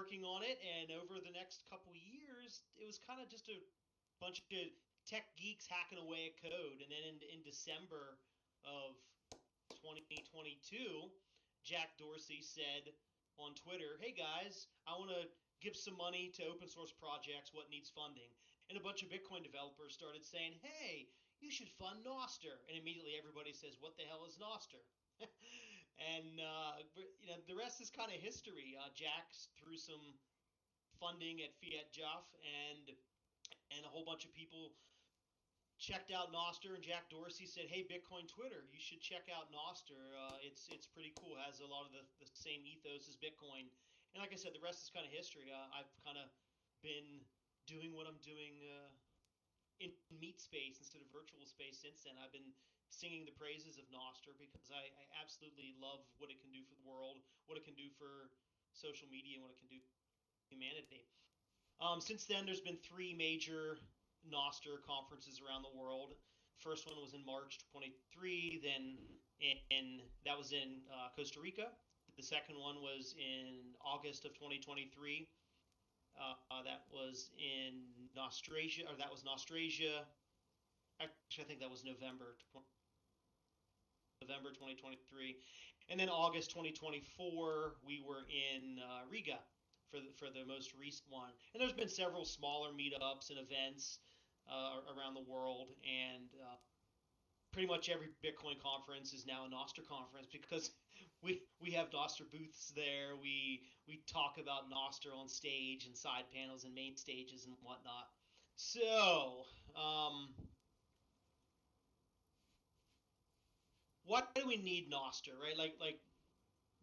working on it, and over the next couple years, it was kind of just a bunch of tech geeks hacking away at code. And then in December of 2022, Jack Dorsey said on Twitter, "Hey guys, I want to give some money to open source projects. What needs funding?" And a bunch of Bitcoin developers started saying, "Hey, you should fund Nostr." And immediately everybody says, "What the hell is Nostr?" And the rest is kind of history. Jack threw some funding at Fiat Juff, and a whole bunch of people checked out Nostr, and Jack Dorsey said, "Hey, Bitcoin Twitter, you should check out Nostr. It's pretty cool. It has a lot of the same ethos as Bitcoin." And like I said, the rest is kind of history. I've kind of been doing what I'm doing in meat space instead of virtual space since then. I've been singing the praises of Nostr because I absolutely love what it can do for the world, what it can do for social media, and what it can do for humanity. Since then, there's been three major Nostr conferences around the world. First one was in March 23, then that was in Costa Rica. The second one was in August of 2023. That was in Nostrasia, or that was Nostrasia. Actually, I think that was November 2023. And then August 2024, we were in Riga for the most recent one. And there's been several smaller meetups and events around the world, and pretty much every Bitcoin conference is now a Nostr conference because we have Nostr booths there. We talk about Nostr on stage and side panels and main stages and whatnot. So, why do we need Nostr, right? Like,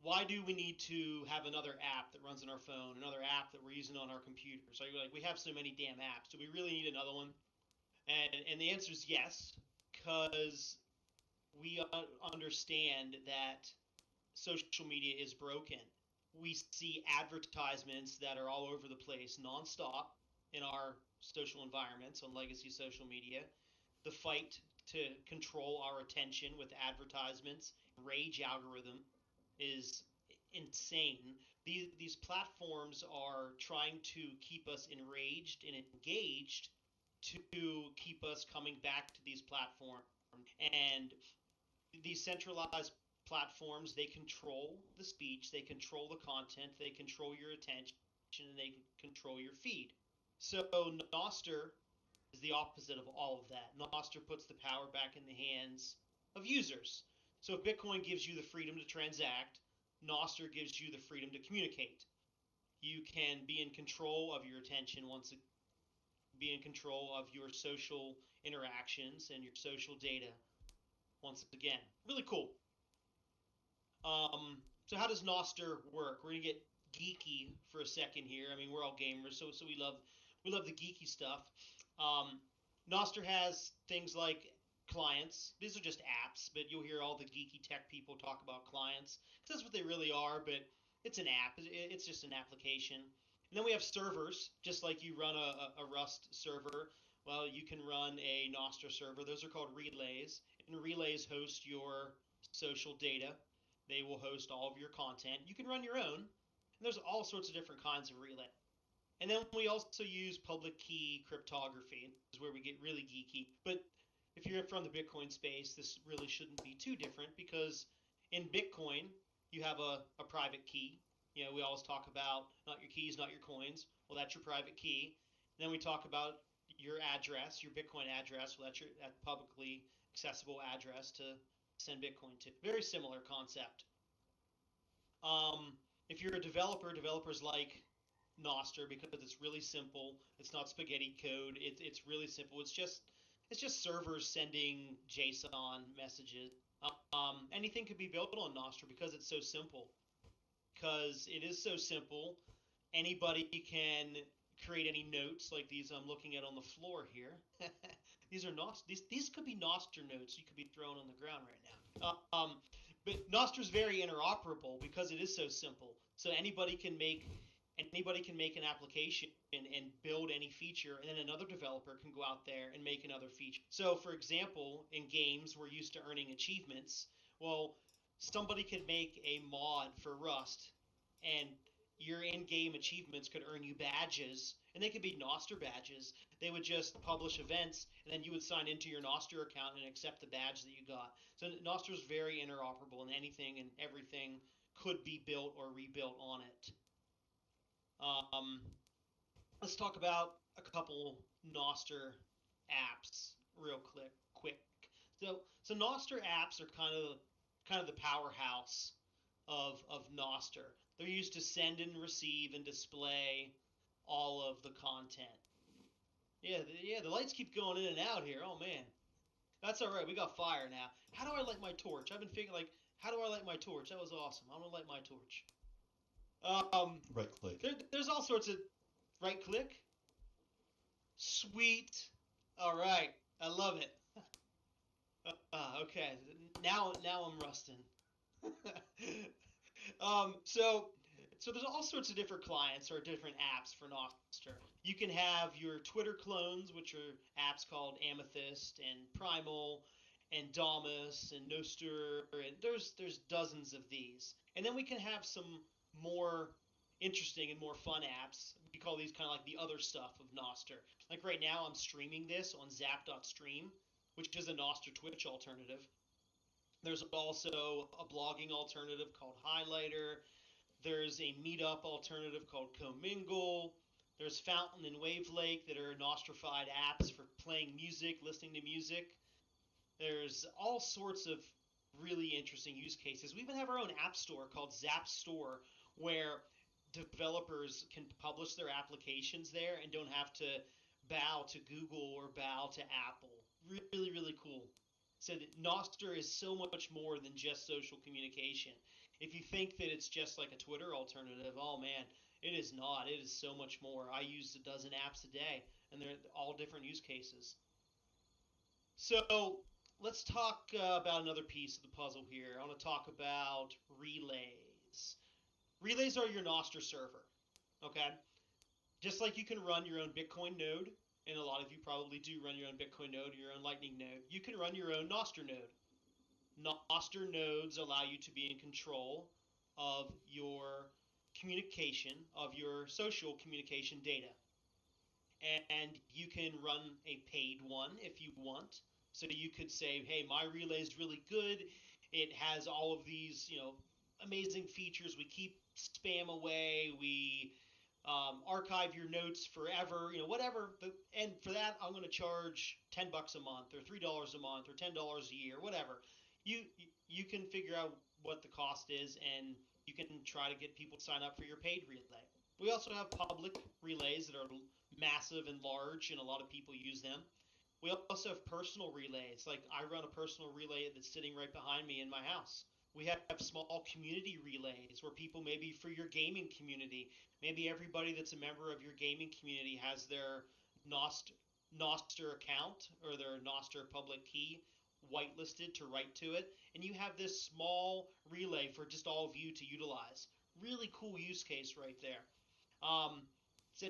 why do we need to have another app that runs on our phone, another app that we're using on our computer? So, like, we have so many damn apps. Do we really need another one? And the answer is yes, because we understand that social media is broken. We see advertisements that are all over the place nonstop in our social environments on legacy social media. The fight to control our attention with advertisements, rage algorithm is insane. These platforms are trying to keep us enraged and engaged to keep us coming back to these platforms. And these centralized platforms, they control the speech, they control the content, they control your attention, and they control your feed. So Nostr is the opposite of all of that. Nostr puts the power back in the hands of users. So if Bitcoin gives you the freedom to transact, Nostr gives you the freedom to communicate. You can be in control of your attention be in control of your social interactions and your social data once again. Really cool. So how does Nostr work? We're gonna get geeky for a second here. I mean, we're all gamers, so we love the geeky stuff. Nostr has things like clients. These are just apps, but you'll hear all the geeky tech people talk about clients because that's what they really are. But it's an app. It's just an application. And then we have servers, just like you run a Rust server. Well, you can run a Nostr server. Those are called relays, and relays host your social data. They will host all of your content. You can run your own, and there's all sorts of different kinds of relay. And then we also use public key cryptography. This is where we get really geeky. But if you're from the Bitcoin space, this really shouldn't be too different because in Bitcoin, you have a private key. You know, we always talk about not your keys, not your coins. Well, that's your private key. And then we talk about your address, your Bitcoin address. Well, that's your publicly accessible address to send Bitcoin to. Very similar concept. If you're a developer, developers like Nostr because it's really simple. It's not spaghetti code. It's really simple. It's just servers sending JSON messages. Anything could be built on Nostr because it's so simple. Because it is so simple, anybody can create any notes like these I'm looking at on the floor here. These are these could be Nostr notes you could be throwing on the ground right now. But Nostr is very interoperable because it is so simple. So anybody can make an application and build any feature, and then another developer can go out there and make another feature. So for example, in games, we're used to earning achievements. Well, somebody could make a mod for Rust and your in-game achievements could earn you badges, and they could be Noster badges. They would just publish events, and then you would sign into your Noster account and accept the badge that you got. So Noster is very interoperable, and anything and everything could be built or rebuilt on it. Um, let's talk about a couple Noster apps real quick. So Noster apps are kind of the powerhouse of Noster. They're used to send and receive and display all of the content. Yeah, the lights keep going in and out here. Oh man, that's all right. We got fire now. How do I light my torch? I've been figuring like, how do I light my torch? That was awesome. I'm gonna light my torch. Right click. There's all sorts of right click. Sweet. All right, I love it. Okay, now I'm rusting. So there's all sorts of different clients or different apps for Nostr. You can have your Twitter clones, which are apps called Amethyst and Primal and Damus and Nostr, and there's dozens of these. And then we can have some more interesting and more fun apps. We call these kind of like the other stuff of Nostr. Like right now, I'm streaming this on Zap.stream, which is a Nostr Twitch alternative. There's also a blogging alternative called Highlighter. There's a meetup alternative called Commingle. There's Fountain and Wavelake that are nostrified apps for playing music, listening to music. There's all sorts of really interesting use cases. We even have our own app store called Zap Store, where developers can publish their applications there and don't have to bow to Google or bow to Apple. Really, really cool. So Nostr is so much more than just social communication. If you think that it's just like a Twitter alternative, oh man, it is not. It is so much more. I use a dozen apps a day, and they're all different use cases. So let's talk about another piece of the puzzle here. I want to talk about relays. Relays are your Nostr server. Okay, just like you can run your own Bitcoin node, and a lot of you probably do run your own Bitcoin node or your own Lightning node, you can run your own Nostr node. Nostr nodes allow you to be in control of your communication, of your social communication data. And you can run a paid one if you want. So you could say, hey, my relay is really good. It has all of these, amazing features. We keep spam away. We archive your notes forever, whatever. And for that, I'm going to charge $10 a month or $3 a month or $10 a year, whatever. You can figure out what the cost is, and you can try to get people to sign up for your paid relay. We also have public relays that are massive and large, and a lot of people use them. We also have personal relays. Like I run a personal relay that's sitting right behind me in my house. We have small community relays where people, maybe for your gaming community, maybe everybody that's a member of your gaming community has their Nostr account or their Nostr public key whitelisted to write to it, and you have this small relay for just all of you to utilize. Really cool use case right there. So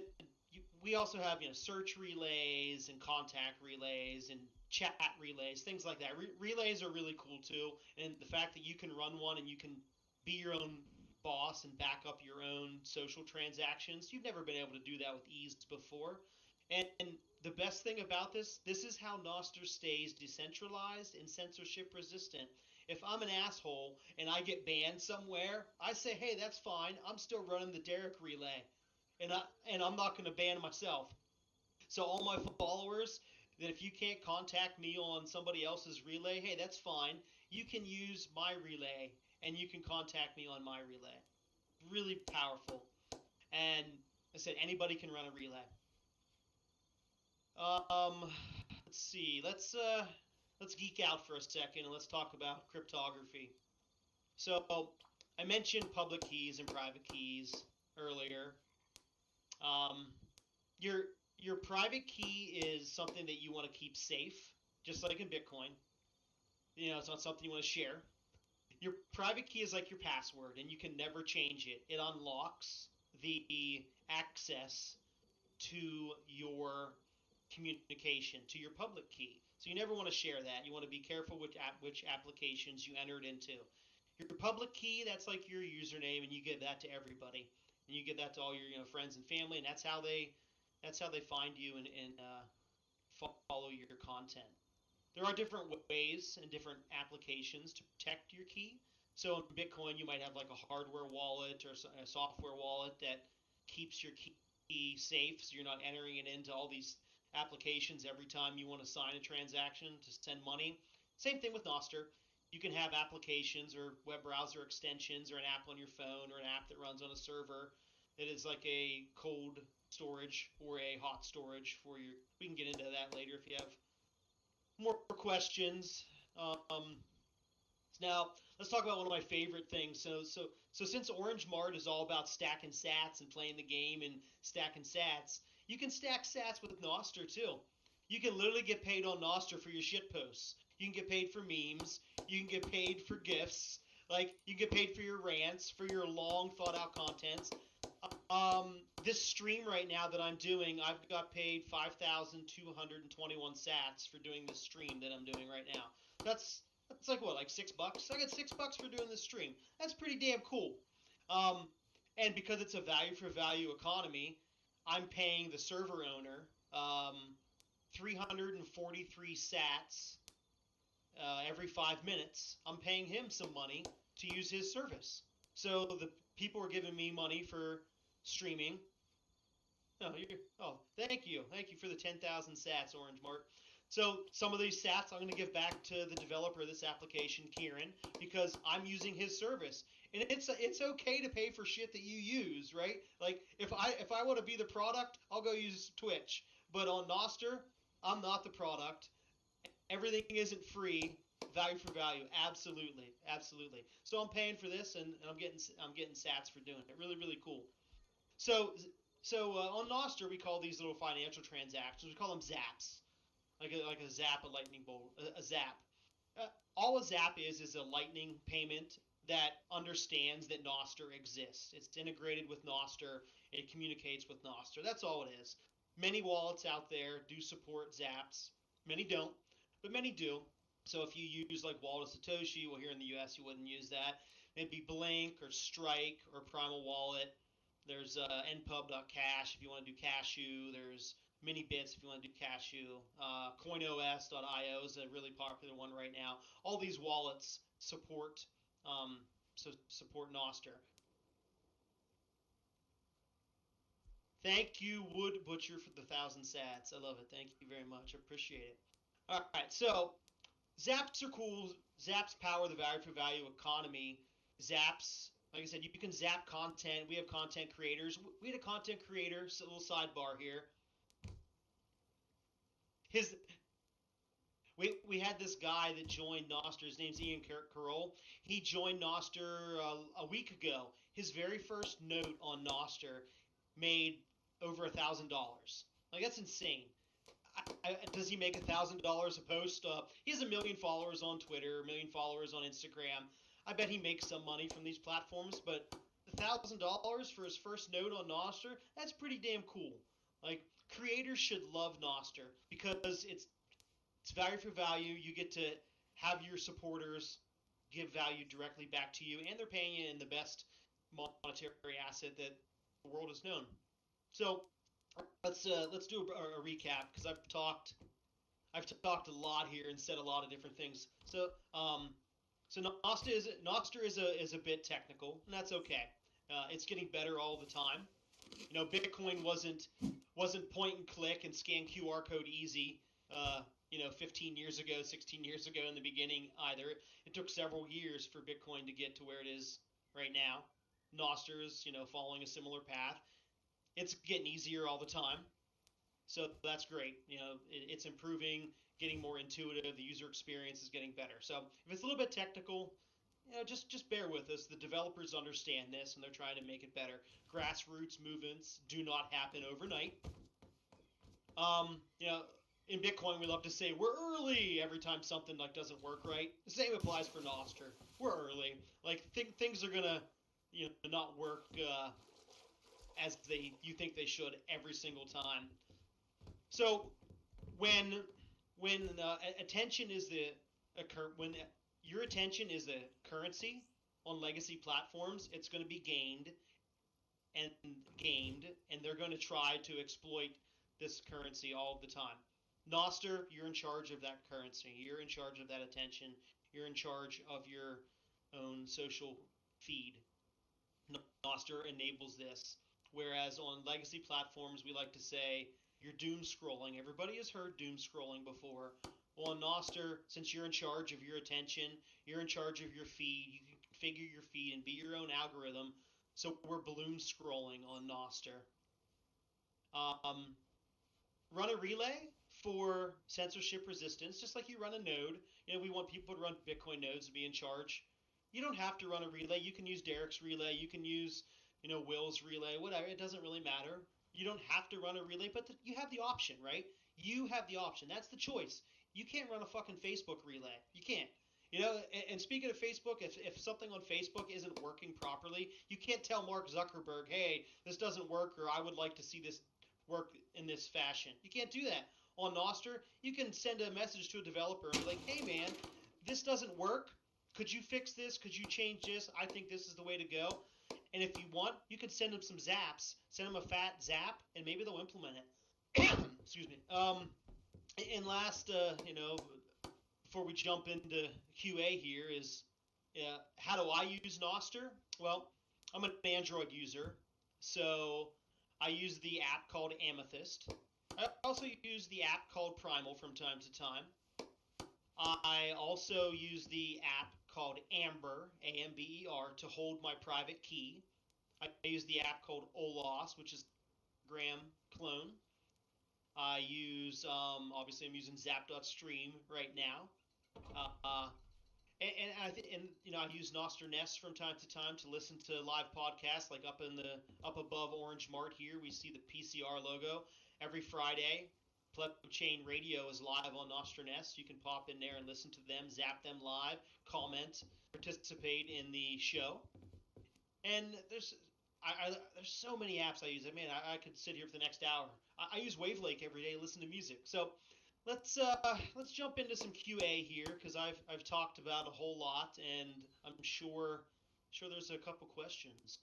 we also have search relays and contact relays and chat relays, things like that. Relays are really cool too, and the fact that you can run one and you can be your own boss and back up your own social transactions, you've never been able to do that with ease before. And the best thing about this is how Nostr stays decentralized and censorship resistant. If I'm an asshole and I get banned somewhere, I say, hey, that's fine. I'm still running the Derek relay, and I'm not going to ban myself. So all my followers, that if you can't contact me on somebody else's relay, hey, that's fine. You can use my relay, and you can contact me on my relay. Really powerful. And I said anybody can run a relay. Let's see. Let's geek out for a second and let's talk about cryptography. So I mentioned public keys and private keys earlier. Um, your private key is something that you want to keep safe, just like in Bitcoin. It's not something you want to share. Your private key is like your password, and you can never change it. It unlocks the access to your communication, to your public key. So you never want to share that. You want to be careful which applications you enter it into. Your public key, that's like your username, and you give that to everybody. and you give that to all your friends and family, and that's how they find you and follow your content. There are different ways and different applications to protect your key. So in Bitcoin, you might have like a hardware wallet or a software wallet that keeps your key safe, so you're not entering it into all these applications every time you want to sign a transaction to send money. Same thing with Nostr. You can have applications or web browser extensions or an app on your phone or an app that runs on a server that is like a cold storage or a hot storage for your. We can get into that later if you have more questions. Um, Now, let's talk about one of my favorite things. So since Orange Mart is all about stacking sats and playing the game and stacking sats, you can stack sats with Nostr too. You can literally get paid on Nostr for your shit posts. You can get paid for memes. You can get paid for gifs. Like, you can get paid for your rants, for your long thought out contents. This stream right now that I'm doing, I've got paid 5,221 sats for doing this stream that I'm doing right now. That's like what, like $6? I got $6 for doing this stream. That's pretty damn cool. Um, and because it's a value for value economy, I'm paying the server owner 343 sats every 5 minutes. I'm paying him some money to use his service. So the people are giving me money for streaming. Thank you. Thank you for the 10,000 sats, Orange Mart. So some of these sats I'm going to give back to the developer of this application, Kieran, because I'm using his service. And it's okay to pay for shit that you use, right? Like if I want to be the product, I'll go use Twitch. But on Nostr, I'm not the product. Everything isn't free. Value for value, absolutely, absolutely. So I'm paying for this, and I'm getting sats for doing it. Really, really cool. So on Nostr, we call these little financial transactions. We call them zaps, like a zap, a lightning bolt, a zap. Uh, all a zap is a lightning payment that understands that Nostr exists. It's integrated with Nostr. It communicates with Nostr. That's all it is. Many wallets out there do support zaps. Many don't, but many do. So if you use like Wallet of Satoshi, well, here in the U.S. you wouldn't use that. Maybe Blink or Strike or Primal Wallet. There's npub.cash if you want to do cashew. There's mini bits if you want to do cashew. Coinos.io is a really popular one right now. All these wallets support support Nostr. Thank you, Wood Butcher, for the 1,000 sats. I love it. Thank you very much. I appreciate it. All right, so Zaps are cool. Zaps power the value for value economy. Zaps, like I said, you can zap content. We have content creators. We had a content creator, so a little sidebar here. His we had this guy that joined Nostr. His name's Ian Carroll. He joined Nostr a week ago. His very first note on Nostr made over $1,000. Like, that's insane. Does he make $1,000 a post? He has 1 million followers on Twitter, 1 million followers on Instagram. I bet he makes some money from these platforms, but $1,000 for his first note on Nostr, that's pretty damn cool. Like, creators should love Nostr because it's value for value. You get to have your supporters give value directly back to you, and they're paying you in the best monetary asset that the world has known. So let's do a recap because I've talked a lot here and said a lot of different things. So Nostr is a bit technical, and that's okay. It's getting better all the time. Bitcoin wasn't point and click and scan QR code easy. 15 years ago, 16 years ago in the beginning either. It took several years for Bitcoin to get to where it is right now. Nostr is, following a similar path. It's getting easier all the time. So that's great. It's improving, getting more intuitive. The user experience is getting better. So if it's a little bit technical, just bear with us. The developers understand this, and they're trying to make it better. Grassroots movements do not happen overnight. In Bitcoin, we love to say we're early every time something doesn't work right. The same applies for Nostr. We're early. Like things are gonna, not work as you think they should every single time. So when attention is when your attention is the currency on legacy platforms, it's going to be gained and gamed, and they're going to try to exploit this currency all the time. Noster, you're in charge of that currency. You're in charge of that attention. You're in charge of your own social feed. Noster enables this. Whereas on legacy platforms, we like to say you're doom scrolling. Everybody has heard doom scrolling before. Well, on Noster, since you're in charge of your attention, you're in charge of your feed, you can configure your feed and be your own algorithm. So we're balloon scrolling on Noster. Um, Run a relay for censorship resistance, just like you run a node. We want people to run Bitcoin nodes to be in charge. You don't have to run a relay. You can use Derek's relay. You can use, Will's relay, whatever. It doesn't really matter. You don't have to run a relay, but you have the option, right? You have the option. That's the choice. You can't run a fucking Facebook relay. You can't. And speaking of Facebook, if something on Facebook isn't working properly, you can't tell Mark Zuckerberg, hey, this doesn't work, or I would like to see this work in this fashion. You can't do that. On Noster, you can send a message to a developer and be like, hey man, this doesn't work. Could you fix this? Could you change this? I think this is the way to go. And if you want, you could send them some zaps. Send them a fat zap, and maybe they'll implement it. Excuse me. And last, before we jump into QA here is, how do I use Noster? Well, I'm an Android user, so I use the app called Amethyst. I also use the app called Primal from time to time. I also use the app called Amber, Amber, to hold my private key. I use the app called Olos, which is a Gram clone. I use, obviously, I'm using Zap.stream right now. Uh, I use Noster Nest from time to time to listen to live podcasts, like up above Orange Mart here. We see the PCR logo every Friday. Pleb Chain Radio is live on Noster Nest. You can pop in there and listen to them, zap them live, comment, participate in the show. And there's so many apps I use. I mean, I could sit here for the next hour. I use Wavelake every day to listen to music. So let's jump into some QA here, because I've talked about a whole lot, and I'm sure there's a couple questions.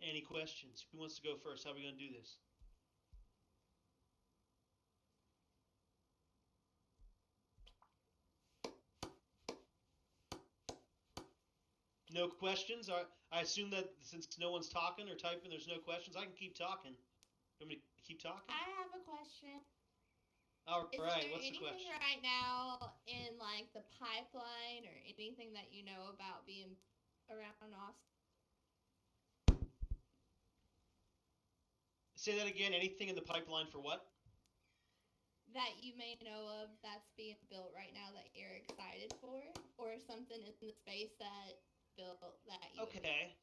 Any questions? Who wants to go first? How are we going to do this? No questions? I assume that since no one's talking or typing, there's no questions. I can keep talking. You want me to keep talking? I have a question. All right, what's the Is there anything question? right now in like the pipeline or anything that you know about being around Austin? Say that again. Anything in the pipeline for what? That you may know of that's being built right now that you're excited for, or something in the space that built that you Okay.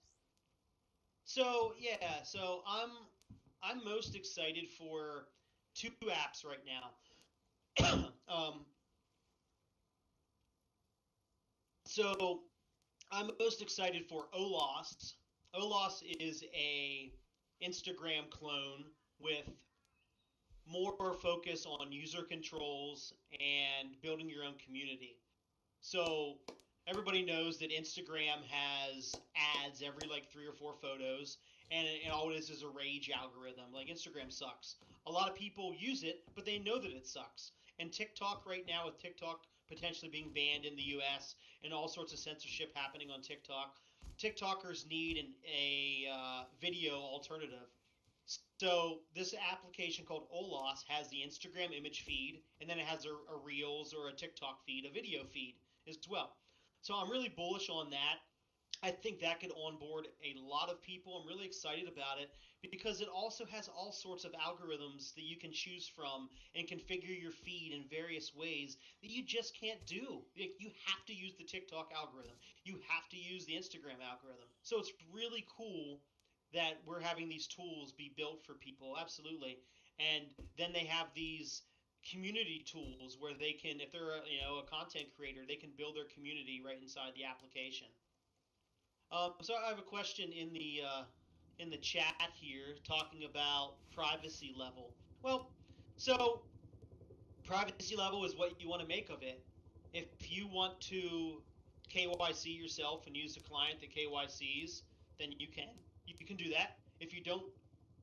So yeah, so I'm most excited for two apps right now. So I'm most excited for Olos. Olos is a Instagram clone with more focus on user controls and building your own community. So everybody knows that Instagram has ads every like 3 or 4 photos, and all it is a rage algorithm. Like, Instagram sucks. A lot of people use it, but they know that it sucks. And TikTok right now, with TikTok potentially being banned in the U.S. and all sorts of censorship happening on TikTok, TikTokers need a video alternative. So this application called Olos has the Instagram image feed, and then it has a Reels or a TikTok feed, a video feed as well. So I'm really bullish on that. I think that could onboard a lot of people. I'm really excited about it because it also has all sorts of algorithms that you can choose from and configure your feed in various ways that you just can't do. You have to use the TikTok algorithm. You have to use the Instagram algorithm. So it's really cool that we're having these tools be built for people. Absolutely. And then they have these community tools where they can, if they're a content creator, they can build their community right inside the application. So I have a question in the chat here talking about privacy level. Well, so privacy level is what you want to make of it. If you want to KYC yourself and use the client that KYCs, then you can. You can do that. If you don't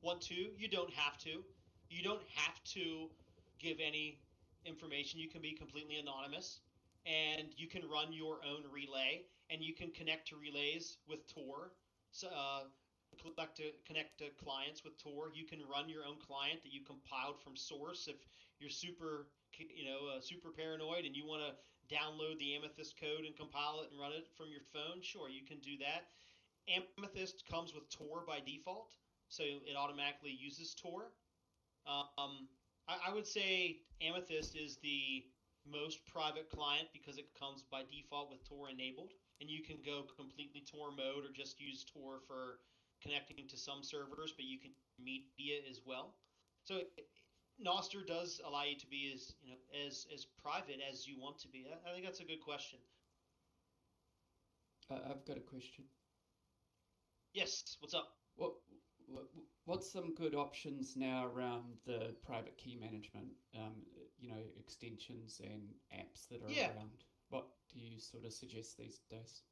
want to, you don't have to. You don't have to give any information. You can be completely anonymous, and you can run your own relay, and you can connect to relays with Tor. So, connect to clients with Tor. You can run your own client that you compiled from source. If you're super paranoid and you want to download the Amethyst code and compile it and run it from your phone, sure, you can do that. Amethyst comes with Tor by default, so it automatically uses Tor. I would say Amethyst is the most private client because it comes by default with Tor enabled, and you can go completely Tor mode or just use Tor for connecting to some servers, but you can media as well. So Noster does allow you to be as private as you want to be. I think that's a good question. I've got a question. Yes, what's up? What's some good options now around the private key management? Extensions and apps that are around. What do you sort of suggest these days?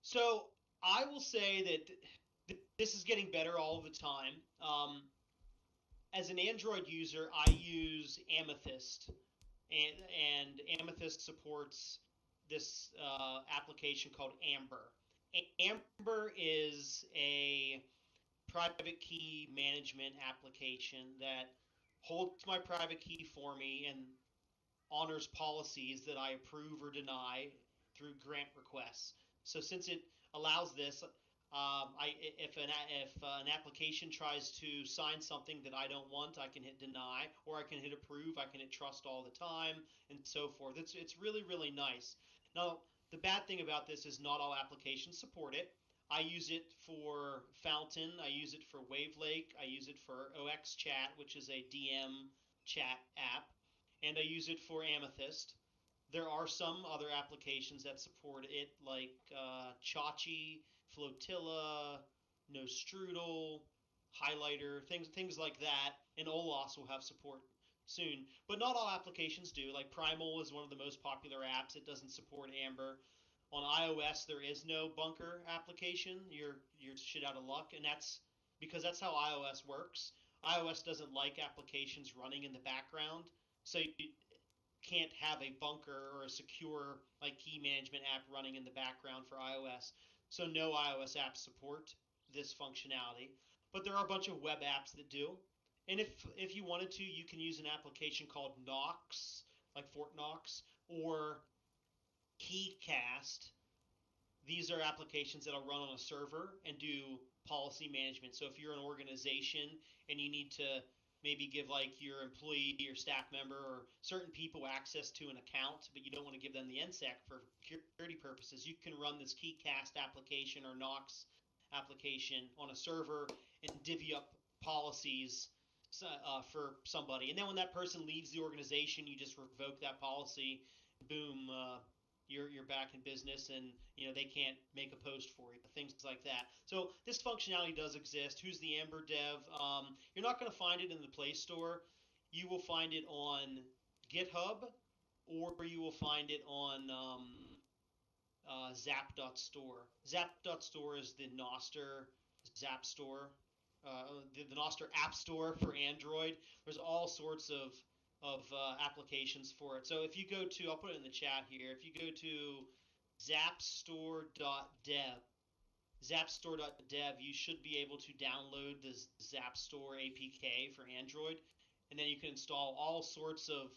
So I will say that this is getting better all the time. As an Android user, I use Amethyst, and Amethyst supports this application called Amber. Amber is a private key management application that holds my private key for me and honors policies that I approve or deny through grant requests. So since it allows this, if an application tries to sign something that I don't want, I can hit deny, or I can hit approve. I can hit trust all the time, and so forth. It's really nice. Now the bad thing about this is not all applications support it. I use it for Fountain. I use it for Wavelake. I use it for OX Chat, which is a DM chat app, and I use it for Amethyst. There are some other applications that support it, like Chachi, Flotilla, No Strudel, Highlighter, things like that, and OLOS will have support soon. But not all applications do. Like Primal is one of the most popular apps. It doesn't support Amber. On iOS, there is no Bunker application. You're shit out of luck, and that's because that's how iOS works. iOS doesn't like applications running in the background, so you can't have a Bunker or a secure like key management app running in the background for iOS. So no iOS apps support this functionality, but there are a bunch of web apps that do. And if you wanted to, you can use an application called Knox, like Fort Knox, or KeyCast. These are applications that'll run on a server and do policy management. So if you're an organization and you need to maybe give like your employee or staff member or certain people access to an account, but you don't want to give them the NSEC for security purposes, you can run this KeyCast application or Knox application on a server and divvy up policies for somebody. And then when that person leaves the organization, you just revoke that policy. Boom, you're back in business, and they can't make a post for you, things like that. So this functionality does exist. Who's the Amber dev? You're not going to find it in the Play Store. You will find it on GitHub, or you will find it on Zap.store. Zap.store is the Noster Zap Store, the Noster App Store for Android. There's all sorts of applications for it. So if you go to, I'll put it in the chat here. If you go to zapstore.dev, zapstore.dev, you should be able to download the Zap Store APK for Android, and then you can install all sorts of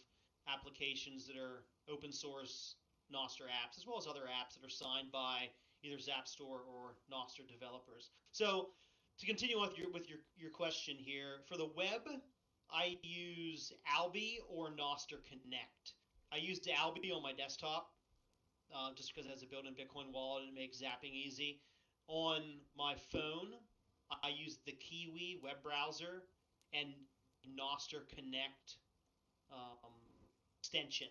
applications that are open source Noster apps, as well as other apps that are signed by either Zap Store or Noster developers. So to continue with your question here, for the web, I use Alby or Noster Connect. I use Alby on my desktop just because it has a built-in Bitcoin wallet and it makes zapping easy. On my phone, I use the Kiwi web browser and Noster Connect extension.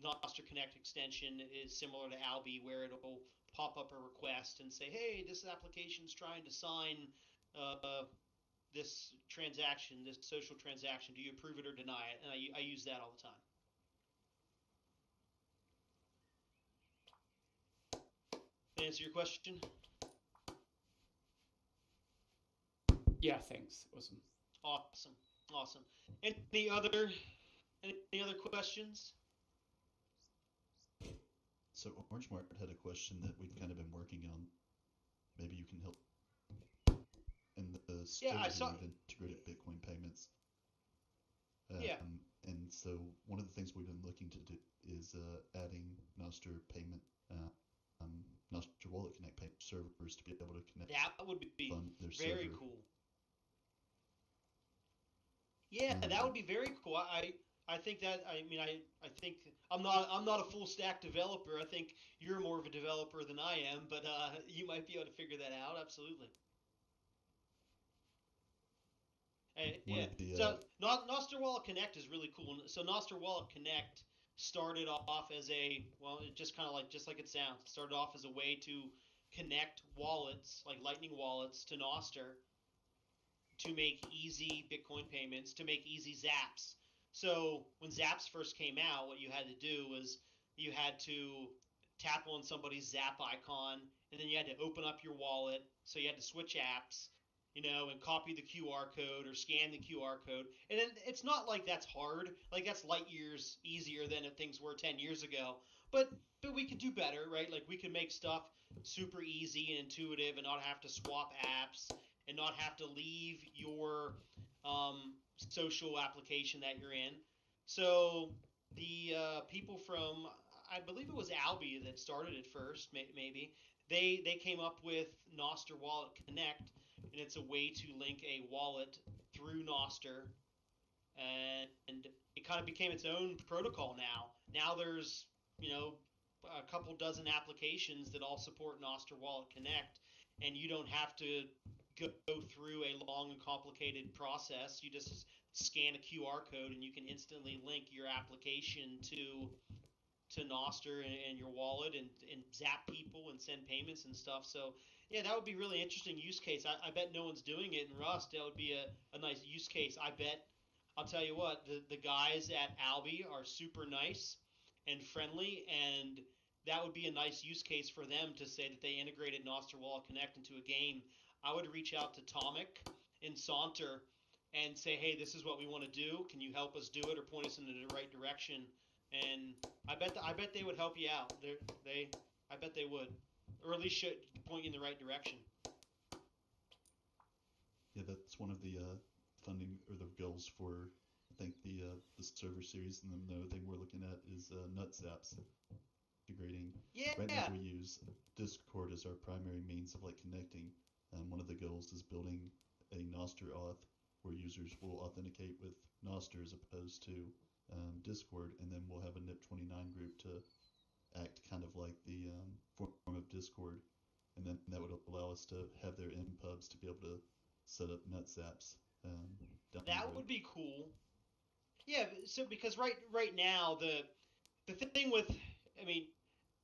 Noster Connect extension is similar to Alby, where it'll pop up a request and say, hey, this application is trying to sign this transaction, this social transaction. Do you approve it or deny it? And I use that all the time. Answer your question. Yeah, thanks. Awesome. Awesome. Any other questions? So OrangeMart had a question that we've kind of been working on. Maybe you can help. In the Yeah, I server, saw. we've integrated Bitcoin payments. Yeah, And so one of the things we've been looking to do is adding Nostr payment, Nostr Wallet Connect payment servers to be able to connect that would be fund their very server. cool. Yeah, that would be very cool. I think that I think I'm not a full stack developer. I think you're more of a developer than I am, but you might be able to figure that out. Absolutely. One Yeah. of the So Nostr Wallet Connect is really cool. So Nostr Wallet Connect started off as a it just kind of like just like it sounds. It started off as a way to connect wallets like Lightning wallets to Nostr to make easy Bitcoin payments, to make easy Zaps. So when Zaps first came out, what you had to do was you had to tap on somebody's Zap icon, and then you had to open up your wallet. So you had to switch apps, and copy the QR code or scan the QR code. And then it's not like that's hard. Like that's light years easier than things were 10 years ago. But we could do better, right? Like we could make stuff super easy and intuitive and not have to swap apps and not have to leave your social application that you're in. So the people from, I believe it was Albi that started it first, maybe they came up with Nostr Wallet Connect, and it's a way to link a wallet through Nostr, and it kind of became its own protocol now. Now there's a couple dozen applications that all support Nostr Wallet Connect, and you don't have to go through a long and complicated process. You just scan a QR code and you can instantly link your application to Nostr and your wallet and zap people and send payments and stuff. So yeah, that would be really interesting use case. I bet no one's doing it in Rust. That would be a nice use case. I bet. I'll tell you what, the guys at Albi are super nice and friendly, and that would be a nice use case for them to say that they integrated Nostr Wallet Connect into a game. I would reach out to Tomic and Saunter and say, hey, this is what we want to do. Can you help us do it or point us in the right direction? And I bet they would help you out. I bet they would, or at least should point you in the right direction. Yeah, that's one of the funding or the goals for I think the server series, and then the other thing we're looking at is NutZaps integrating. Yeah. Right now we use Discord as our primary means of like connecting. One of the goals is building a Nostr auth where users will authenticate with Nostr as opposed to Discord, and then we'll have a NIP29 group to act kind of like the form of Discord, and then that would allow us to have their pubs to be able to set up NutZaps. That would be cool. Yeah, so because right now the thing with, I mean,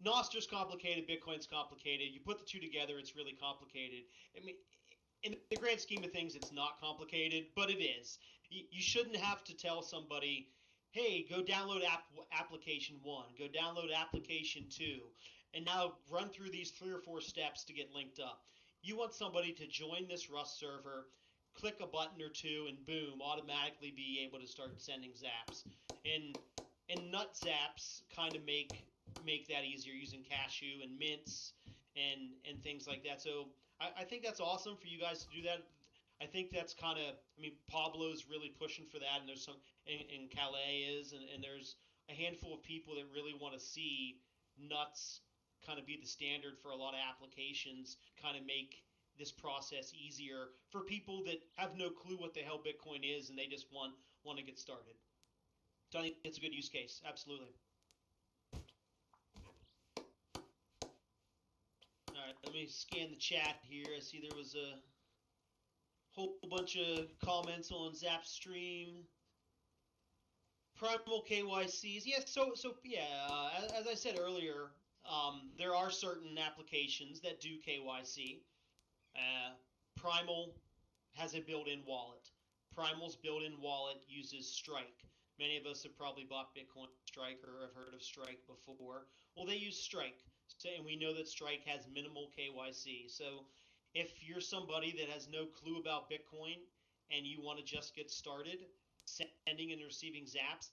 Noster's complicated, Bitcoin's complicated. You put the two together, it's really complicated. I mean, in the grand scheme of things, it's not complicated, but it is. You shouldn't have to tell somebody, hey, go download application 1, go download application 2, and now run through these 3 or 4 steps to get linked up. You want somebody to join this Rust server, click a button or two, and boom, automatically be able to start sending zaps. And NutZaps kind of make that easier using Cashew and Mints and things like that. So I think that's awesome for you guys to do that. I think that's kind of, Pablo's really pushing for that, and there's some, and Calais is, and there's a handful of people that really want to see Nuts kind of be the standard for a lot of applications, kind of make this process easier for people that have no clue what the hell Bitcoin is and they just want to get started. So I think it's a good use case, absolutely. All right, let me scan the chat here. I see there was a whole bunch of comments on Zap Stream. Primal KYCs. Yes, so yeah, as I said earlier, there are certain applications that do KYC. Primal has a built-in wallet. Primal's built-in wallet uses Strike. Many of us have probably bought Bitcoin Strike or have heard of Strike before. Well, they use Strike. So, and we know that Strike has minimal KYC. So if you're somebody that has no clue about Bitcoin and you want to just get started sending and receiving zaps,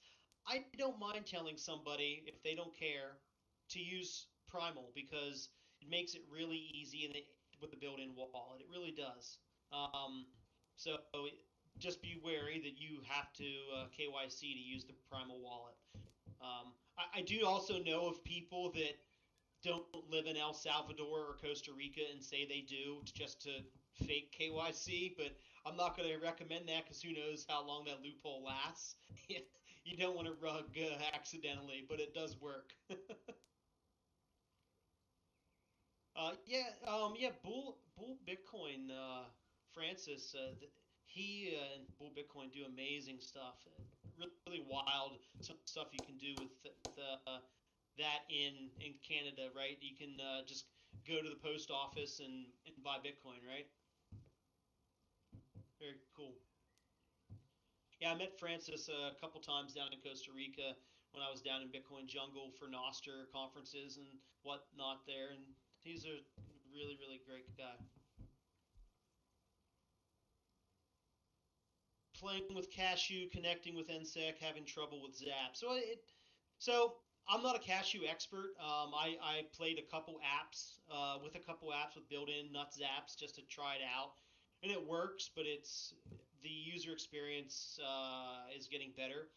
I don't mind telling somebody, if they don't care, to use Primal, because it makes it really easy and with the built-in wallet. It really does. So just be wary that you have to KYC to use the Primal wallet. I do also know of people that don't live in El Salvador or Costa Rica and say they do just to fake KYC, but I'm not going to recommend that because who knows how long that loophole lasts. You don't want to rug accidentally, but it does work. Yeah, Bull Bitcoin, Francis, he and Bull Bitcoin do amazing stuff. Really wild some stuff you can do with that in Canada, right? You can just go to the post office and buy Bitcoin, right? Very cool. Yeah, I met Francis a couple times down in Costa Rica when I was down in Bitcoin Jungle for Noster conferences and whatnot there, and he's a really great guy. Playing with Cashew, connecting with NSEC, having trouble with Zap. So I'm not a Cashew expert. I played a couple apps with built-in nut zaps just to try it out, and it works, but it's the user experience is getting better.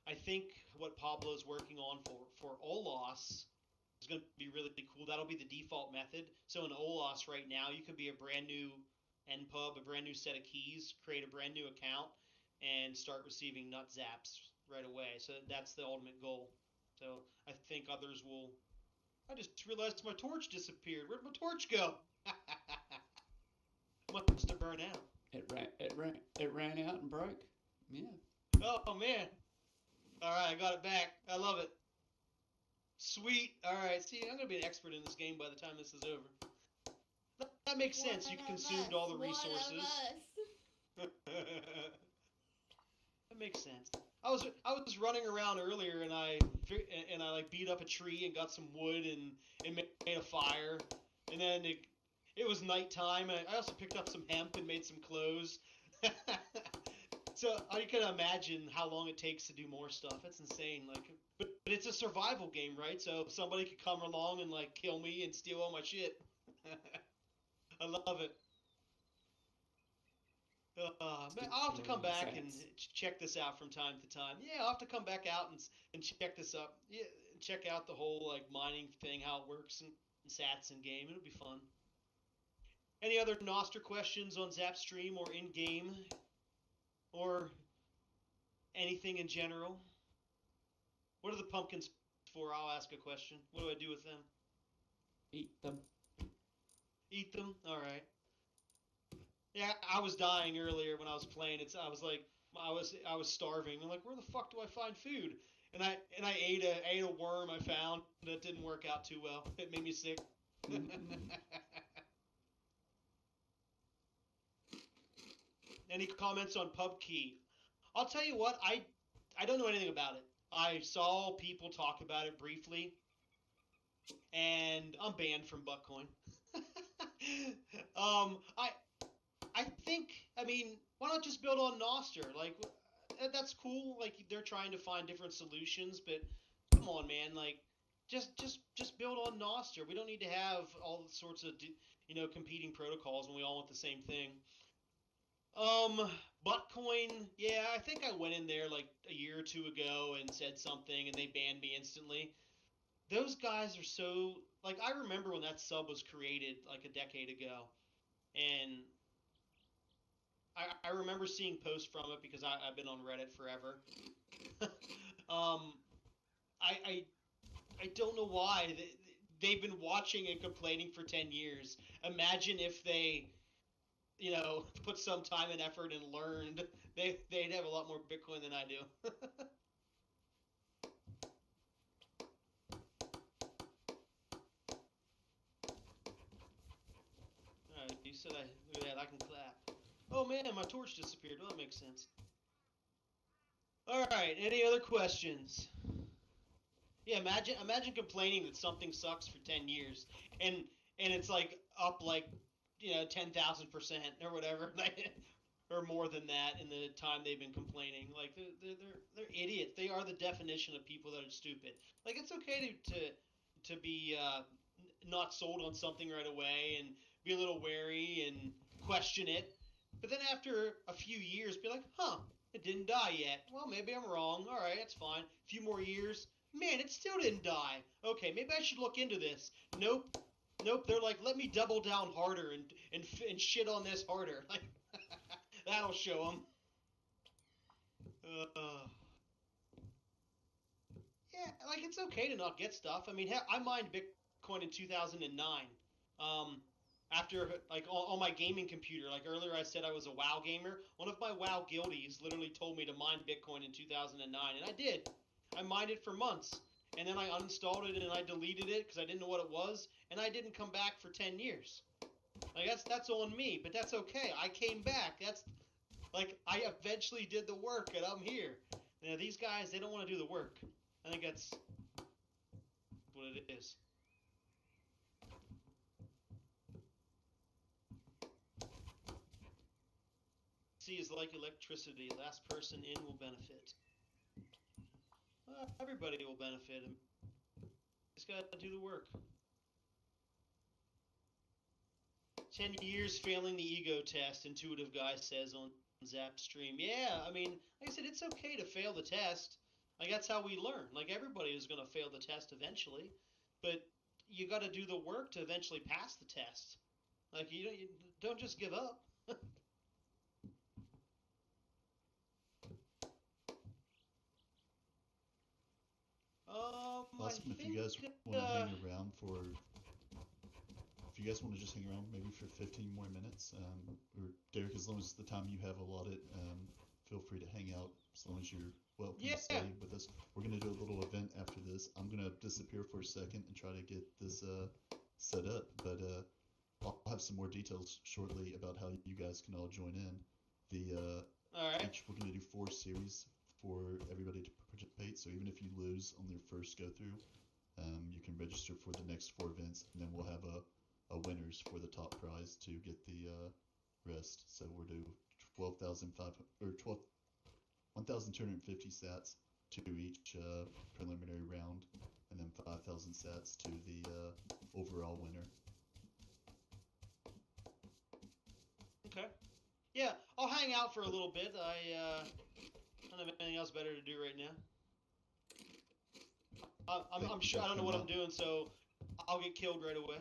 I think what Pablo's working on for OLOS is going to be really cool. That'll be the default method. So in OLOS right now, you can be a brand new NPub, a brand new set of keys, create a brand new account, and start receiving nut zaps right away. So that's the ultimate goal. So I think others will. I just realized my torch disappeared. Where'd my torch go? Must have burned out. It ran out and broke. Yeah. Oh man! All right, I got it back. I love it. Sweet. All right. See, I'm gonna be an expert in this game by the time this is over. That makes sense. You consumed all the resources. That makes sense. I was running around earlier and I like beat up a tree and got some wood and made a fire, and then it was nighttime. I also picked up some hemp and made some clothes. So you can imagine how long it takes to do more stuff. It's insane. But it's a survival game, right? So somebody could come along and like kill me and steal all my shit. I love it. I'll have to come back and check this out from time to time. Yeah, I'll have to come back out and check this up. Yeah, check out the whole like mining thing, how it works and sats in game. It'll be fun. Any other Noster questions on Zapstream or in game or anything in general? What are the pumpkins for? I'll ask a question. What do I do with them? Eat them. Eat them. All right. Yeah, I was dying earlier when I was playing. I was starving. I'm like, where the fuck do I find food? And I ate a worm I found that didn't work out too well. It made me sick. Any comments on PubKey? I'll tell you what, I don't know anything about it. I saw people talk about it briefly, and I'm banned from Buttcoin. I think, I mean, why not just build on Noster? Like, that's cool. Like, they're trying to find different solutions, but come on, man. Like, just build on Noster. We don't need to have all sorts of, competing protocols when we all want the same thing. Buttcoin, yeah, I think I went in there like a year or two ago and said something, and they banned me instantly. Those guys are so, like, I remember when that sub was created like a decade ago, and I remember seeing posts from it because I've been on Reddit forever. um, I I don't know why they've been watching and complaining for 10 years. Imagine if they, put some time and effort and learned. They'd have a lot more Bitcoin than I do. All right, you said look at that, I can clap. Oh man, my torch disappeared. Well, that makes sense. All right, any other questions? Yeah, imagine complaining that something sucks for 10 years and it's like up like 10,000% or whatever, or more than that in the time they've been complaining. Like they're idiots. They are the definition of people that are stupid. Like it's okay to be not sold on something right away and be a little wary and question it, but then after a few years, be like, huh, it didn't die yet. Well, maybe I'm wrong. All right, that's fine. A few more years, man, it still didn't die. Okay, maybe I should look into this. Nope, nope. They're like, let me double down harder and shit on this harder. Like that'll show them. Uh, yeah, like it's okay to not get stuff. I mean, I mined Bitcoin in 2009. Um, After like on my gaming computer, like earlier I said I was a WoW gamer. One of my WoW guildies literally told me to mine Bitcoin in 2009, and I did. I mined it for months, and then I uninstalled it and I deleted it because I didn't know what it was, and I didn't come back for 10 years. Like that's on me, but that's okay. I came back. That's like I eventually did the work, and I'm here. These guys, they don't want to do the work. I think that's what it is. See, is like electricity. Last person in will benefit. Everybody will benefit. I mean, just gotta do the work. 10 years failing the ego test, intuitive guy says on Zap Stream. Yeah, I mean, like I said, it's okay to fail the test. Like that's how we learn. Like everybody is gonna fail the test eventually, but you got to do the work to eventually pass the test. Like you don't just give up. I Awesome. If you think. guys want to hang around for, if you guys want to just hang around maybe for 15 more minutes, or Derek, as long as the time you have allotted, feel free to hang out as long as you're welcome Yeah. to stay with us. We're going to do a little event after this. I'm going to disappear for a second and try to get this set up, but I'll have some more details shortly about how you guys can all join in. All right. We're going to do 4 series for everybody to participate. So even if you lose on your first go through, you can register for the next 4 events, and then we'll have a winners for the top prize to get the rest. So we'll do 1,250 sats to each preliminary round, and then 5,000 sats to the overall winner. Okay. Yeah, I'll hang out for a little bit. I don't have anything else better to do right now. I'm sure I don't know what I'm doing, so I'll get killed right away.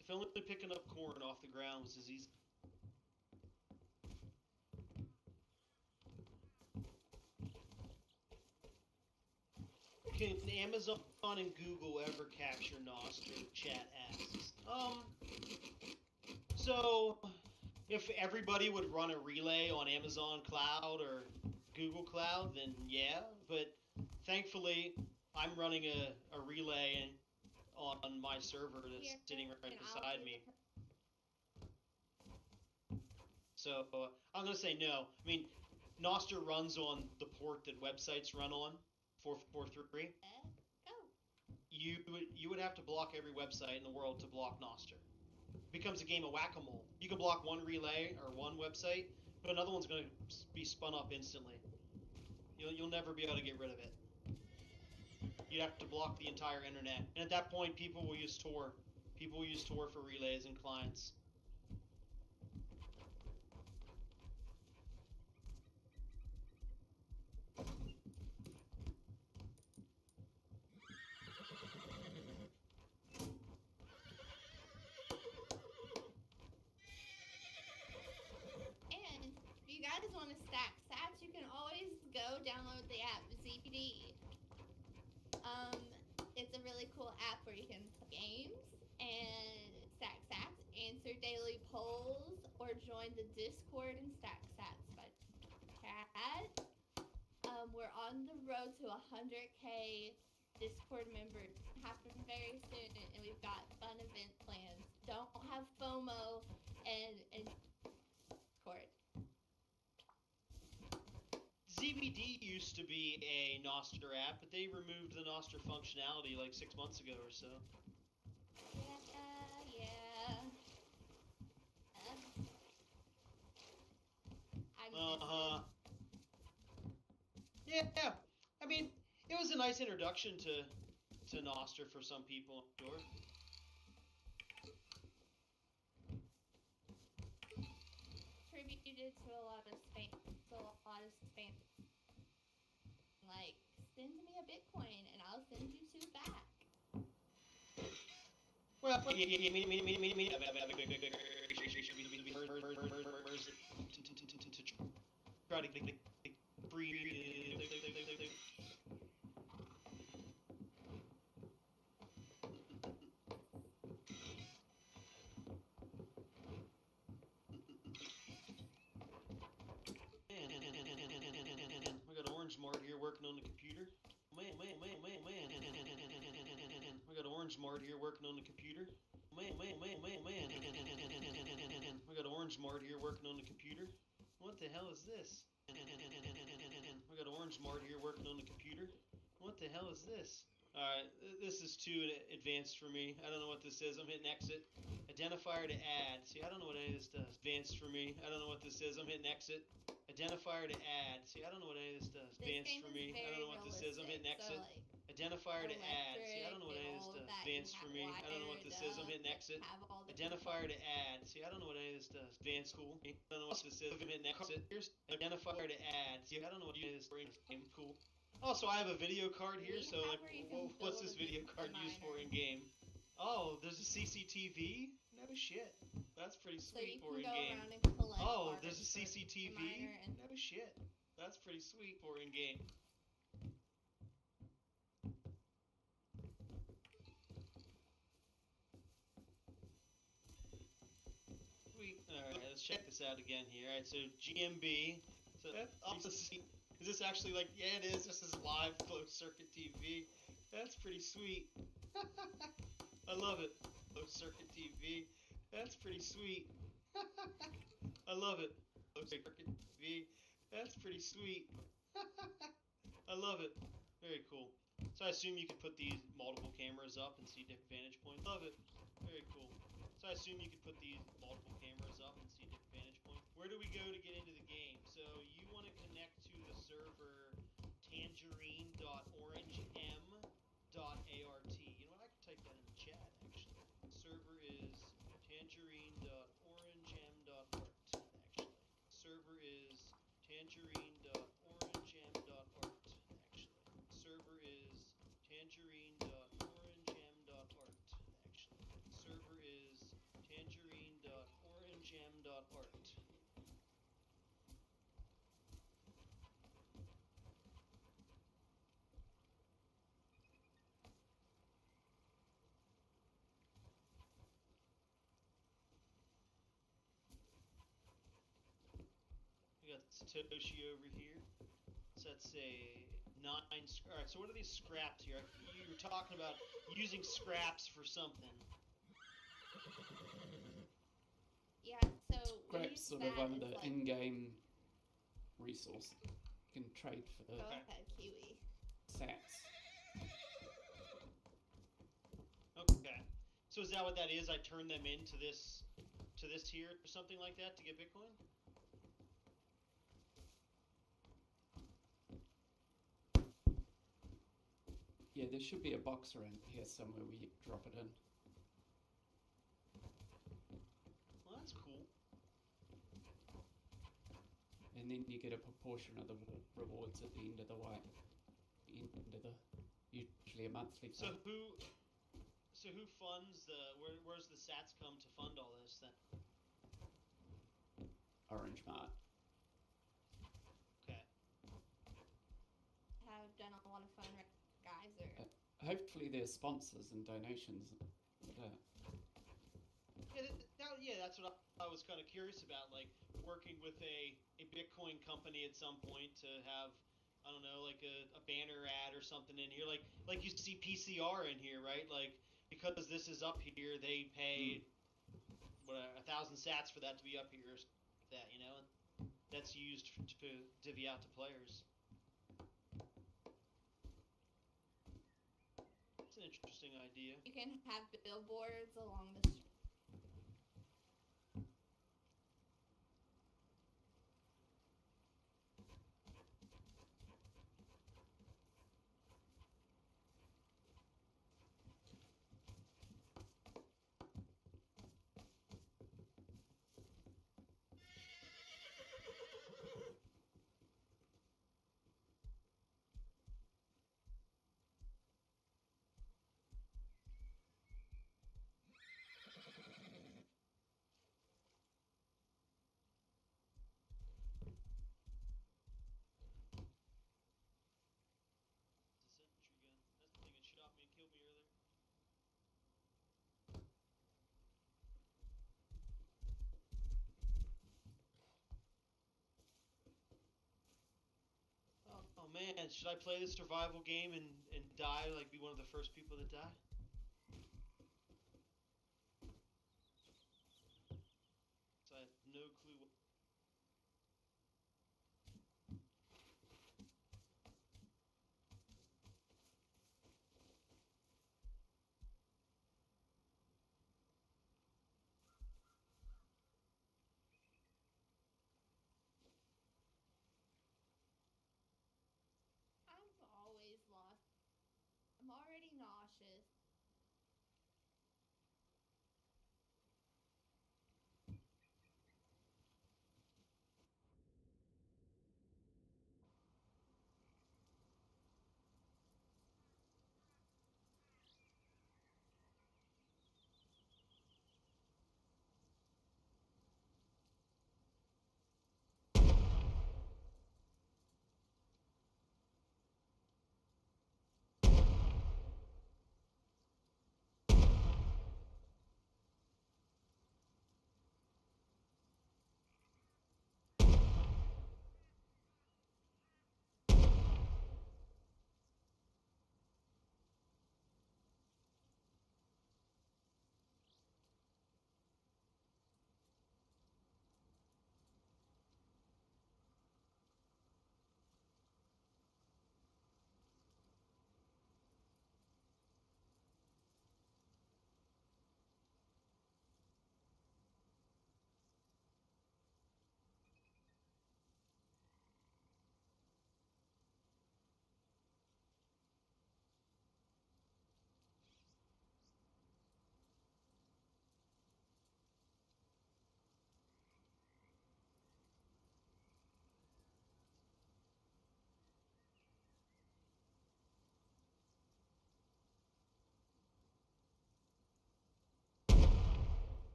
If only picking up corn off the ground was as easy. Can Amazon and Google ever capture Nostr? Chat asks. So if everybody would run a relay on Amazon Cloud or Google Cloud, then yeah. But thankfully, I'm running a relay on my server that's sitting right beside me. So I'm gonna say no. I mean, Nostr runs on the port that websites run on, 443. Go. You would have to block every website in the world to block Nostr. It becomes a game of whack-a-mole. You can block one relay or one website, but another one's gonna be spun up instantly. You'll never be able to get rid of it. You'd have to block the entire internet, and at that point, people will use Tor. People will use Tor for relays and clients. And if you guys want to stack sats, you can always go download the app ZPD. It's a really cool app where you can play games and stack sats, answer daily polls, or join the Discord and stack sats by chat. We're on the road to 100K Discord members. Happen very soon, and we've got fun event plans. Don't have FOMO and CBD used to be a Noster app, but they removed the Noster functionality like 6 months ago or so. Yeah. I miss Uh-huh. it. Yeah. I mean, it was a nice introduction to Noster for some people, I'm sure. Contributed to a lot of spam. Like, send me a Bitcoin and I'll send you two back. Well, try to free. We got Orange Mart here working on the computer. Man. We got Orange Mart here working on the computer. Man. We got Orange Mart here working on the computer. What the hell is this? We got Orange Mart here working on the computer. What the hell is this? Alright, this is too advanced for me. I don't know what this is. I'm hitting exit. Identifier to add. See, I don't know what any of this does. Advanced for me. I don't know what this is. I'm hitting exit. Identifier to add. See, I don't know what any of this does. This Advanced game for is me. I don't very know what this is. I'm hitting realistic. So, exit. like, Identifier to add. See, I don't know what any of this electrical does. that you Advanced for have me. I don't know what wired this is. I'm up, hitting that exit. have all the Identifier to components. add. See, I don't know what any of this does. Advanced cool. I don't know what this is. I'm hitting exit. Here's identifier to add. See, I don't know what this game. Cool. Also, I have a video card here, We so have like, where you can what's build this a video card Bitcoin used for miner. in game? Oh, there's a CCTV? No shit. That's pretty So sweet you for can in go game. around and collect Oh, parts there's a for the CCTV? miner and No shit. That's pretty sweet for in game. Sweet. Alright, let's check this out again here. Alright, so GMB. So that's awesome. Is this actually like, yeah, it is. This is live closed circuit TV. That's pretty sweet. I love it. Closed circuit TV. That's pretty sweet. I love it. Closed circuit TV. That's pretty sweet. I love it. Very cool. So I assume you could put these multiple cameras up and see different vantage points. Love it. Very cool. So I assume you could put these multiple cameras up and see different vantage points. Where do we go to get into the game? So you want to connect to the server tangerine.orangem.art. You know what? I could type that in the chat actually. Server is tangerine.orangem.art actually. Server is tangerine.orangem.art actually. Server is tangerine.orangem.art actually. Server is tangerine.orangem.art. We got Satoshi over here. So that's a 9. All right. So what are these scraps here? You were talking about using scraps for something. yeah. So we Scrap's use sort that of one as of the like. in-game resource. You can trade for Go Okay. ahead, Kiwi. sats. Okay. So is that what that is? I turn them into this here or something like that to get Bitcoin? Yeah, there should be a box around here somewhere where you drop it in. Well, that's cool. And then you get a proportion of the rewards at the end of the usually a monthly So thing. who funds the where's the sats come to fund all this then? Orange.art. Okay. Have done a lot of fun guys or Hopefully there's sponsors and donations. But, Yeah, that's what I was kind of curious about, like working with a Bitcoin company at some point to have, I don't know, like a banner ad or something in here, like you see PCR in here, right? Like because this is up here, they pay what 1,000 sats for that to be up here, or something like that, you know, and that's used to divvy out to players. an interesting idea. You can have billboards along the street. It's a sentry gun. That's the thing that shot me and killed me earlier. Oh man, should I play this survival game and die, like be one of the first people that die? So I have no clue what. I'm always lost. I'm already nauseous.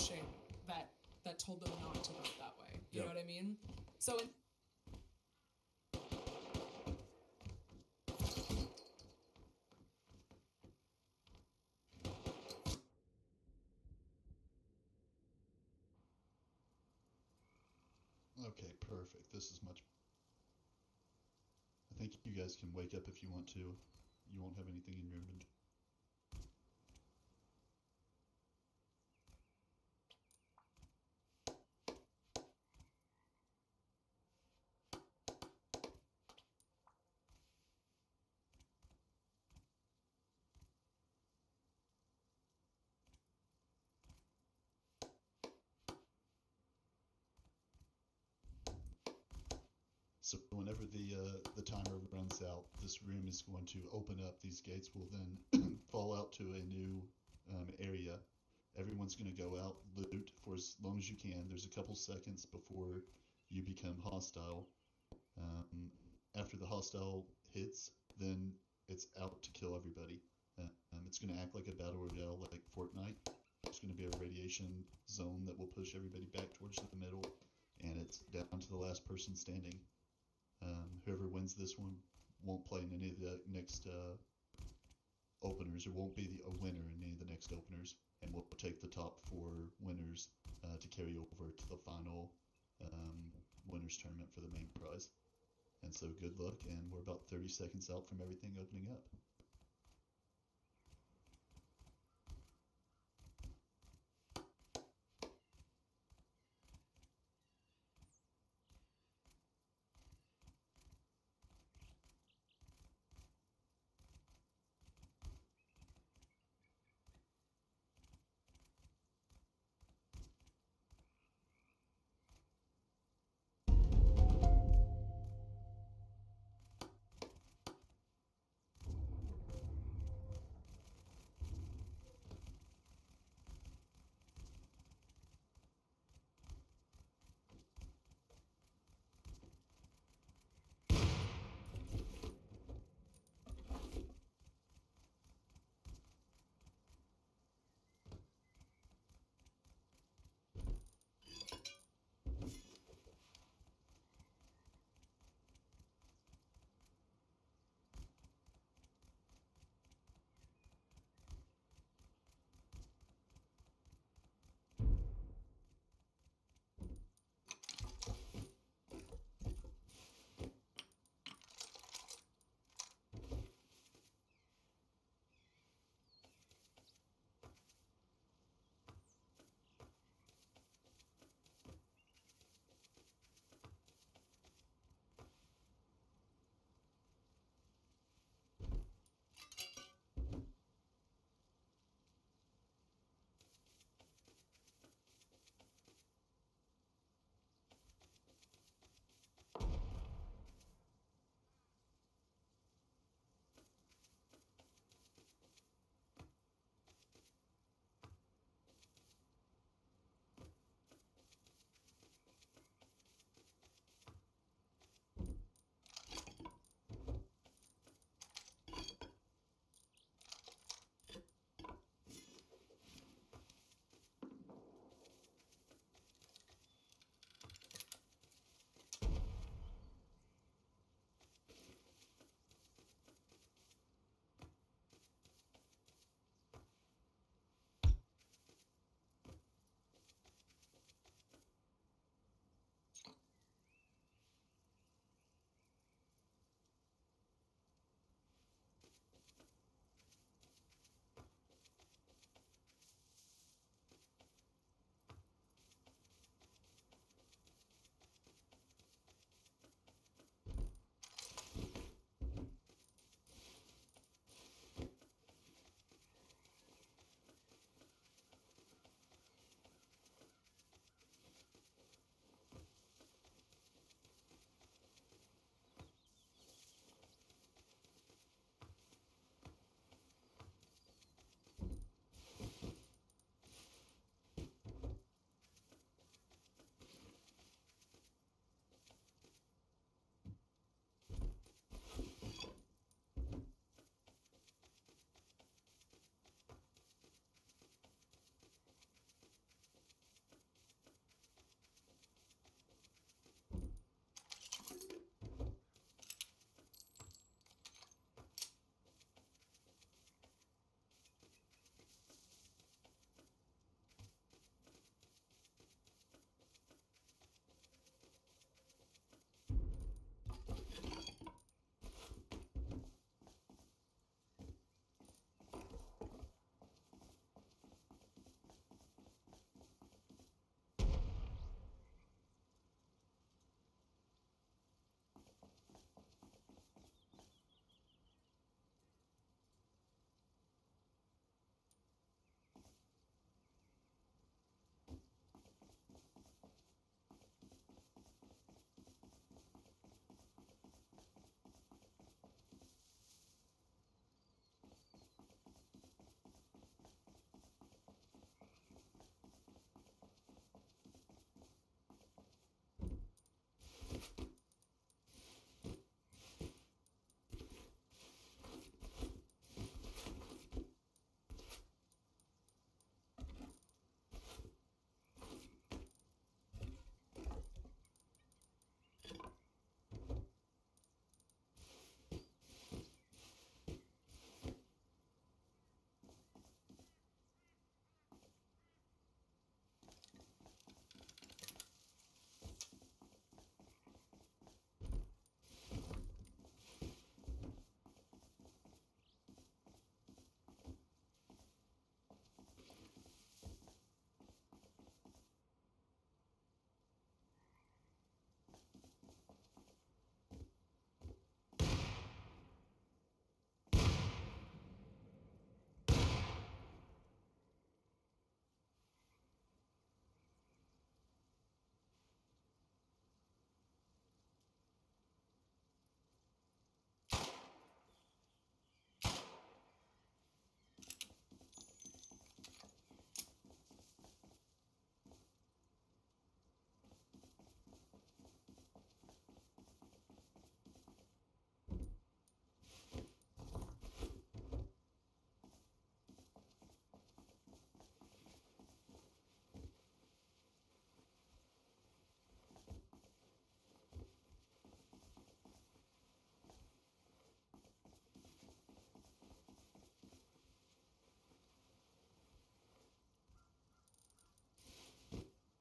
pushing that told them not to vote that way. You Yep. know what I mean? So Okay, perfect. This is much. I think you guys can wake up if you want to. You won't have anything in your inventory. So whenever the timer runs out, this room is going to open up. These gates will then fall out to a new area. Everyone's going to go out, loot for as long as you can. There's a couple seconds before you become hostile. After the hostile hits, then it's out to kill everybody. It's going to act like a battle royale, like Fortnite. There's going to be a radiation zone that will push everybody back towards the middle, and it's down to the last person standing. Whoever wins this one won't play in any of the next openers, or won't be a winner in any of the next openers, and we'll take the top 4 winners to carry over to the final winners tournament for the main prize. And so good luck, and we're about 30 seconds out from everything opening up.